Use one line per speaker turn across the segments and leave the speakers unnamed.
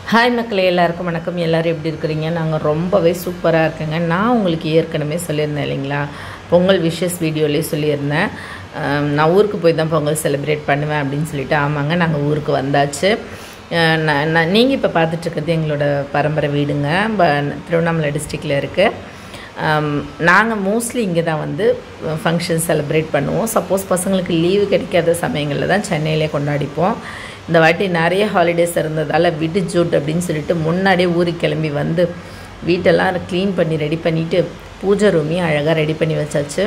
Hi மக்களே, எல்லாருக்கும் வணக்கம். எல்லோரும் எப்படி இருக்கிறீங்க? நாங்கள் ரொம்பவே சூப்பராக இருக்குங்க. நான் உங்களுக்கு ஏற்கனவே சொல்லியிருந்தேன் இல்லைங்களா, பொங்கல் விஷஸ் வீடியோலேயே சொல்லியிருந்தேன். நான் ஊருக்கு போய் தான் பொங்கல் செலிப்ரேட் பண்ணுவேன் அப்படின்னு சொல்லிட்டு. ஆமாங்க, நாங்கள் ஊருக்கு வந்தாச்சு. நீங்கள் இப்போ பார்த்துட்ருக்கிறது எங்களோட பரம்பரை வீடுங்க. திருவண்ணாமலை டிஸ்ட்ரிக்டில் இருக்குது. நாங்கள் மோஸ்ட்லி இங்கே தான் வந்து ஃபங்க்ஷன் செலிப்ரேட் பண்ணுவோம். சப்போஸ் பசங்களுக்கு லீவு கிடைக்காத சமயங்களில் தான் சென்னையிலே கொண்டாடிப்போம். இந்த வாட்டி நிறைய ஹாலிடேஸ் இருந்ததால் விடுஜூட் அப்படின்னு சொல்லிட்டு முன்னாடியே ஊருக்கு கிளம்பி வந்து வீட்டெல்லாம் க்ளீன் பண்ணி ரெடி பண்ணிவிட்டு பூஜை ரூமையும் அழகாக ரெடி பண்ணி வச்சாச்சு.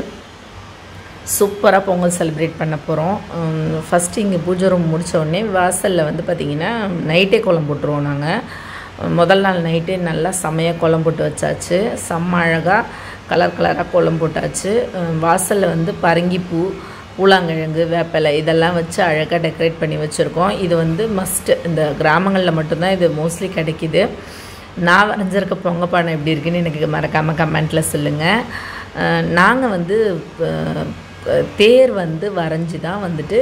சூப்பராக பொங்கல் செலிப்ரேட் பண்ண போகிறோம். ஃபஸ்ட்டு இங்கே பூஜை ரூம் முடித்த உடனே வாசலில் வந்து பார்த்திங்கன்னா நைட்டே கோலம் போட்டுருவோம். நாங்கள் முதல் நாள் நைட்டே நல்லா செம்மையாக கோலம் போட்டு வச்சாச்சு. செம்ம அழகாக கலராக கோலம் போட்டாச்சு. வாசலில் வந்து பரங்கிப்பூ, பூலாங்கிழங்கு, வேப்பிலை இதெல்லாம் வச்சு அழகாக டெக்கரேட் பண்ணி வச்சுருக்கோம். இது வந்து மஸ்ட்டு. இந்த கிராமங்களில் மட்டும்தான் இது மோஸ்ட்லி கிடைக்கிது. நான் வரைஞ்சிருக்க பொங்கப்பானை எப்படி இருக்குன்னு எனக்கு மறக்காமல் கமெண்ட்டில் சொல்லுங்கள். நாங்கள் வந்து தேர் வந்து வரைஞ்சி தான் வந்துட்டு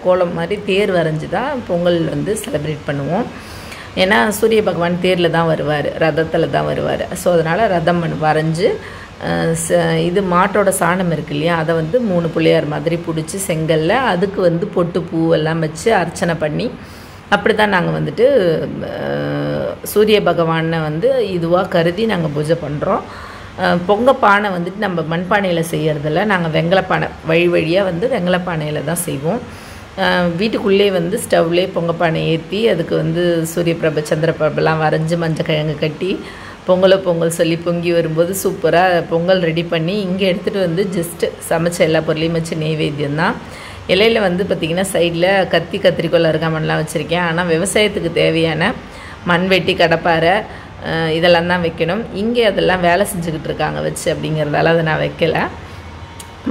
கோலம் மாதிரி தேர் வரைஞ்சி தான் பொங்கல் வந்து செலிப்ரேட் பண்ணுவோம். ஏன்னா சூரிய பகவான் தேரில் தான் வருவார், ரதத்தில் தான் வருவார். ஸோ அதனால் ரதம் வரைஞ்சி இது மாட்டோட சாணம் இருக்கு இல்லையா, அதை வந்து 3 பிள்ளையார் மாதிரி பிடிச்சி செங்கல்ல அதுக்கு வந்து பொட்டு பூவெல்லாம் வச்சு அர்ச்சனை பண்ணி அப்படி தான் நாங்கள் வந்துட்டு சூரிய பகவானை வந்து இதுவாக கருதி நாங்கள் பூஜை பண்ணுறோம். பொங்கப்பானை வந்துட்டு நம்ம மண்பானையில் செய்கிறதில்ல, நாங்கள் வெங்கலப்பானை வழியாக வந்து வெங்கலப்பானையில் தான் செய்வோம். வீட்டுக்குள்ளே வந்து ஸ்டவ்லேயே பொங்கப்பானை ஏற்றி அதுக்கு வந்து சூரிய பிரபை சந்திர பிரபெல்லாம் வரைஞ்சி மஞ்சள் கிழங்கு கட்டி பொங்கல் சொல்லி பொங்கி வரும்போது சூப்பராக பொங்கல் ரெடி பண்ணி இங்கே எடுத்துகிட்டு வந்து ஜஸ்ட்டு சமைச்ச எல்லா பொருளையும் வச்சு நெய்வேத்தியம் தான். இலையில் வந்து பார்த்திங்கன்னா சைடில் கத்திரிக்கோல் அருகாமன்லாம் வச்சுருக்கேன். ஆனால் விவசாயத்துக்கு தேவையான மண்வெட்டி, கடப்பாரை இதெல்லாம் தான் வைக்கணும். இங்கே அதெல்லாம் வேலை செஞ்சுக்கிட்டு இருக்காங்க வச்சு, அப்படிங்கிறதால அதை நான் வைக்கலை.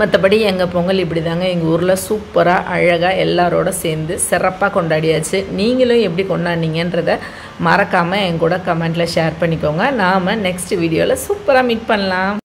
மற்றபடி எங்கள் பொங்கல் இப்படி தாங்க எங்கள் ஊரில் சூப்பராக அழகாக எல்லாரோட சேர்ந்து சிறப்பாக கொண்டாடியாச்சு. நீங்களும் எப்படி கொண்டாடினீங்கன்றதை மறக்காமல் என் கூட கமெண்ட்டில் ஷேர் பண்ணிக்கோங்க. நாம் நெக்ஸ்ட் வீடியோவில் சூப்பராக மீட் பண்ணலாம்.